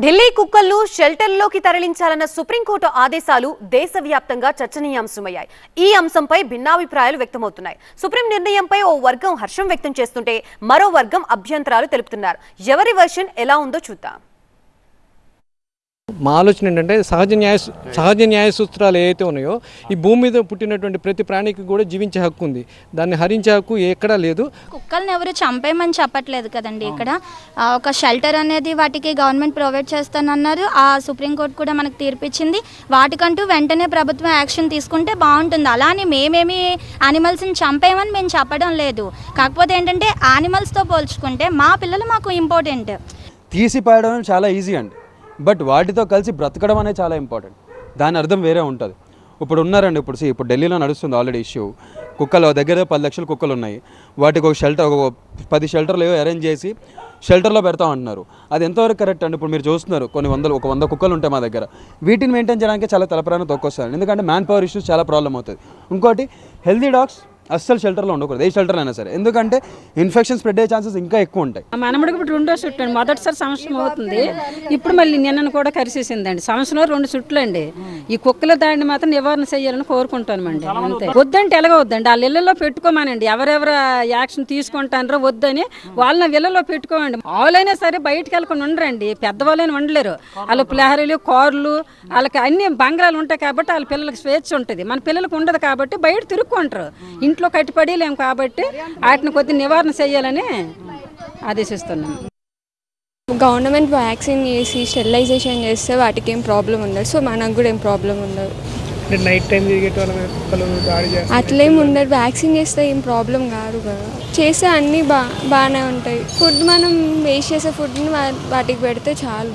ఢిల్లీ కుక్కలను షెల్టర్లోకి తరలించాలన్న సుప్రీంకోర్టు ఆదేశాలు దేశవ్యాప్తంగా చర్చనీయాంశమయ్యాయి. ఈ అంశంపై భిన్నాభిప్రాయాలు వ్యక్తమవుతున్నాయి. సుప్రీం నిర్ణయంపై ఓ వర్గం హర్షం వ్యక్తం చేస్తుంటే మరో వర్గం అభ్యంతరాలు తెలుపుతున్నారు. ఎవరి వర్షన్ ఎలా ఉందో చూద్దాం. మా ఆలోచన ఏంటంటే సహజ న్యాయ సూత్రాలు ఏవైతే ఉన్నాయో ఈ భూమి మీద పుట్టినటువంటి ప్రతి ప్రాణికి కూడా జీవించే హక్కు ఉంది. దాన్ని హరించే హక్కు ఎక్కడా లేదు. కుక్కల్ని ఎవరు చంపేయమని చెప్పట్లేదు కదండి. ఇక్కడ ఒక షెల్టర్ అనేది వాటికి గవర్నమెంట్ ప్రొవైడ్ చేస్తానన్నారు. ఆ సుప్రీంకోర్టు కూడా మనకు తీర్పిచ్చింది. వాటికంటూ వెంటనే ప్రభుత్వం యాక్షన్ తీసుకుంటే బాగుంటుంది. అలానే మేమేమి యానిమల్స్ని చంపేయమని మేము చెప్పడం లేదు. కాకపోతే ఏంటంటే యానిమల్స్తో పోల్చుకుంటే మా పిల్లలు మాకు ఇంపార్టెంట్. తీసిపాయడం చాలా ఈజీ అండి, బట్ వాటితో కలిసి బ్రతకడం అనేది చాలా ఇంపార్టెంట్. దాని అర్థం వేరే ఉంటుంది. ఇప్పుడు ఉన్నారండి, ఇప్పుడు ఢిల్లీలో నడుస్తుంది ఆల్రెడీ ఇష్యూ. కుక్కలు దగ్గర 10 లక్షల కుక్కలు ఉన్నాయి. వాటికి ఒక 10 షెల్టర్లు అరేంజ్ చేసి షెల్టర్లో పెడతాం అంటున్నారు. అది ఎంతవరకు కరెక్ట్ అండి? ఇప్పుడు మీరు చూస్తున్నారు ఒక 100 కుక్కలు ఉంటాయి మా దగ్గర. వీటిని మెయింటైన్ చేయడానికి చాలా తలప్రాణం తొక్కొస్తారు, ఎందుకంటే మ్యాన్ పవర్ ఇష్యూస్ చాలా ప్రాబ్లం అవుతుంది. ఇంకోటి, హెల్దీ డాగ్స్ అస్సలు షెల్టర్లో ఉండకూడదు, ఏ షెల్టర్ అయినా సరే, ఎందుకంటే ఇన్ఫెక్షన్ స్ప్రెడ్ అయ్యే ఛాన్సెస్ ఇంకా ఎక్కువ ఉంటాయి. మనమడికి ఇప్పుడు 2వ చుట్టు అండి, మొదటిసారి సంవత్సరం అవుతుంది. ఇప్పుడు మళ్ళీ నిన్నను కూడా కరిసేసిందండి. సంవత్సరంలో 2 చుట్లు అండి. ఈ కుక్కల దాడిని మాత్రం నివారణ చేయాలని కోరుకుంటామండి. అంతే. వద్దంటే ఎలాగవద్దండి, వాళ్ళ ఇళ్లలో పెట్టుకోమానండి. ఎవరెవరు యాక్షన్ తీసుకుంటారో వద్దని వాళ్ళని ఇళ్లలో పెట్టుకోమండి. ఆవులైనా సరే బయటకు వెళ్ళకుండా ఉండరండి. పెద్దవాళ్ళైనా ఉండలేరు. వాళ్ళు ప్లారీలు, కార్లు, వాళ్ళకి అన్ని బంగ్లాలు ఉంటాయి కాబట్టి వాళ్ళ పిల్లలకి స్వేచ్ఛ ఉంటుంది. మన పిల్లలకు ఉండదు కాబట్టి బయట తిరుక్కుంటారు. ఇంట్లో కట్టుబడి లేము కాబట్టి వాటిని కొద్దిగా నివారణ చేయాలని ఆదేశిస్తున్నాం. గవర్నమెంట్ వ్యాక్సిన్ చేసి స్టెరిలైజేషన్ చేస్తే వాటికి ఏం ప్రాబ్లం ఉండదు. సో మనకు కూడా ఏం ప్రాబ్లం ఉండదు. అట్లేం ఉండదు. వ్యాక్సిన్ చేస్తే ఏం ప్రాబ్లం కాదు కదా. చేస్తే అన్నీ బాగానే ఉంటాయి. ఫుడ్ మనం వేస్ట్ చేసే ఫుడ్ని వాటికి పెడితే చాలు.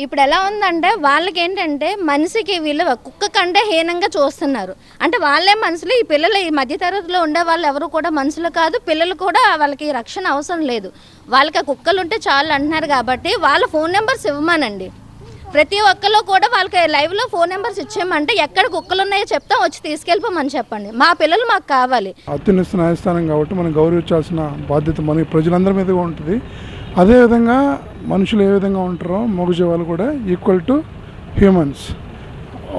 ఇప్పుడు ఎలా ఉందంటే వాళ్ళకి ఏంటంటే మనిషికి విలువ కుక్క కంటే హీనంగా చూస్తున్నారు. అంటే వాళ్ళే మనుషులు. ఈ పిల్లలు ఈ మధ్యతరగతిలో ఉండే వాళ్ళు ఎవరు కూడా మనుషులు కాదు. పిల్లలు కూడా వాళ్ళకి రక్షణ అవసరం లేదు. వాళ్ళకి కుక్కలు ఉంటే చాలు అంటున్నారు కాబట్టి వాళ్ళ ఫోన్ నెంబర్స్ ఇవ్వమానండి. ప్రతి ఒక్కరు కూడా వాళ్ళకి లైవ్లో ఫోన్ నెంబర్స్ ఇచ్చేయమంటే ఎక్కడ కుక్కలు ఉన్నాయో చెప్తాం, వచ్చి తీసుకెళ్ళిపోమని చెప్పండి. మా పిల్లలు మాకు కావాలి. అత్యున్నత న్యాయస్థానం కాబట్టి మనం గౌరవించాల్సిన బాధ్యత మన ప్రజలందరి మీద ఉంటుంది. అదేవిధంగా మనుషులు ఏ విధంగా ఉంటారో మూగజీవాలు కూడా ఈక్వల్ టు హ్యూమన్స్.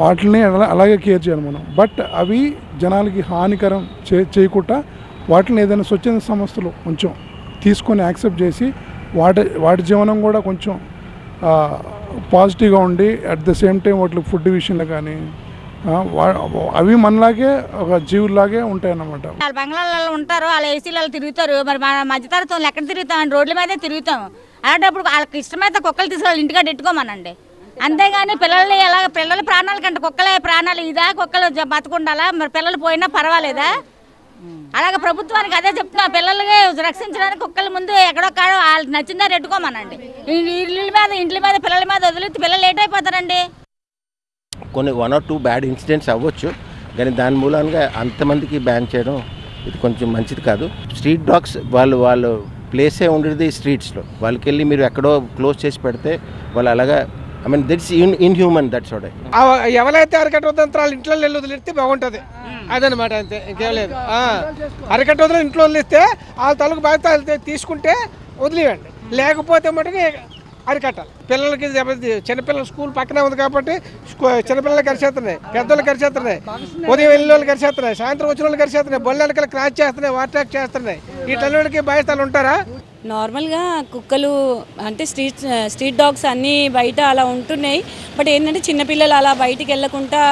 వాటిని అలాగే కేర్ చేయాలి మనం. బట్ అవి జనాలకి హానికరం చేయకుండా వాటిని ఏదైనా స్వచ్ఛంద సంస్థలు కొంచెం తీసుకొని యాక్సెప్ట్ చేసి వాటి జీవనం కూడా కొంచెం పాజిటివ్గా ఉండి అట్ ద సేమ్ టైం వాటికి ఫుడ్ విషయంలో కానీ అవి మనలాగే ఒక జీవులాగే ఉంటాయన్నమాట. వాళ్ళ బంగ్లాలలో ఉంటారు, వాళ్ళ ఏసీలలో తిరుగుతారు. మరి మన మధ్యతరగతి ఎక్కడ తిరుగుతాం? రోడ్ల మీదే తిరుగుతాం. అలాంటప్పుడు వాళ్ళకి ఇష్టమైతే కుక్కలు తీసుకెళ్ళి ఇంటికాడ పెట్టుకోమనండి. అంతేగాని పిల్లల ప్రాణాల కంటే కుక్కలే ప్రాణాలు. ఇదా కుక్కలు బతుకుండాలా? మరి పిల్లలు పోయినా పర్వాలేదా? అలాగే ప్రభుత్వానికి అదే చెప్తున్నా, పిల్లలకి రక్షించడానికి కుక్కల ముందు ఎక్కడో వాళ్ళకి నచ్చిందా పెట్టుకోమనండి. ఇంట్ల మీద పిల్లల మీద వదిలితే పిల్లలు లేట్ అయిపోతారండి. కొన్ని 1 or 2 బ్యాడ్ ఇన్సిడెంట్స్ అవ్వచ్చు, కానీ దాని మూలంగా అంతమందికి బ్యాన్ చేయడం ఇది కొంచెం మంచిది కాదు. స్ట్రీట్ డాగ్స్ వాళ్ళు ప్లేసే ఉండేది స్ట్రీట్స్లో. వాళ్ళకి వెళ్ళి మీరు ఎక్కడో క్లోజ్ చేసి పెడితే వాళ్ళు అలాగా దట్స్ ఇన్హ్యూమన్. That's what. ఎవరైతే అరకట్ట వదిలింటారు ఇంట్లో వెళ్ళి వదిలిస్తే బాగుంటుంది, అదనమాట. అంతే, ఇంకేం లేదు. అరకట్ట వదిలి ఇంట్లో వదిలిస్తే వాళ్ళ తలకు బాధ్యత తీసుకుంటే వదిలేయండి, లేకపోతే మటుకు అరికట్టాలి. పిల్లలకి చిన్నపిల్లలు స్కూల్ పక్కనే ఉంది కాబట్టి చిన్నపిల్లలు కరిచేస్తున్నాయి, పెద్దోళ్ళు కరిచేస్తున్నాయి, ఉదయం వెళ్ళిన వాళ్ళు కరిచేస్తున్నాయి, సాయంత్రం వచ్చిన వాళ్ళు కరిచేస్తున్నాయి, బొల్లెలకి క్రాచ్ చేస్తున్నాయి, వాటాక్ చేస్తున్నాయి. వీటన్నిటికీ బాధ్యతలు ఉంటారా? నార్మల్గా కుక్కలు అంటే స్ట్రీట్ డాగ్స్ అన్నీ బయట అలా ఉంటున్నాయి. బట్ ఏంటంటే చిన్నపిల్లలు అలా బయటికి వెళ్ళకుండా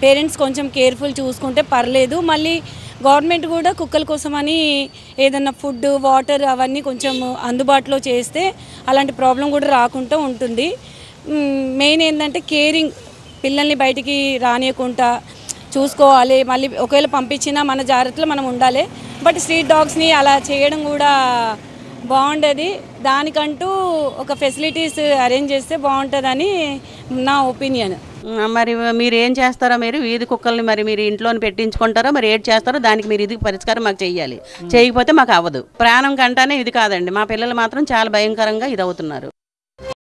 పేరెంట్స్ కొంచెం కేర్ఫుల్ చూసుకుంటే పర్లేదు. మళ్ళీ గవర్నమెంట్ కూడా కుక్కల కోసమని ఏదన్నా ఫుడ్, వాటర్ అవన్నీ కొంచెం అందుబాటులో చేస్తే అలాంటి ప్రాబ్లం కూడా రాకుండా ఉంటుంది. మెయిన్ ఏంటంటే కేరింగ్, పిల్లల్ని బయటికి రానియకుండా చూసుకోవాలి. మళ్ళీ ఒకవేళ పంపించినా మన జాగ్రత్తలో మనం ఉండాలి. బట్ స్ట్రీట్ డాగ్స్ని అలా చేయడం కూడా బాగుండేది. దానికంటూ ఒక ఫెసిలిటీస్ అరేంజ్ చేస్తే బాగుంటుందని నా ఒపీనియన్. మరి మీరు ఏం చేస్తారో, మీరు వీధి కుక్కల్ని మరి మీరు ఇంట్లోని పెట్టించుకుంటారో మరి ఏం చేస్తారో దానికి మీరు ఇది పరిష్కారం మాకు చెయ్యాలి. చేయకపోతే మాకు అవ్వదు. ప్రాణం కంటానే ఇది కాదండి. మా పిల్లలు మాత్రం చాలా భయంకరంగా ఇది అవుతున్నారు.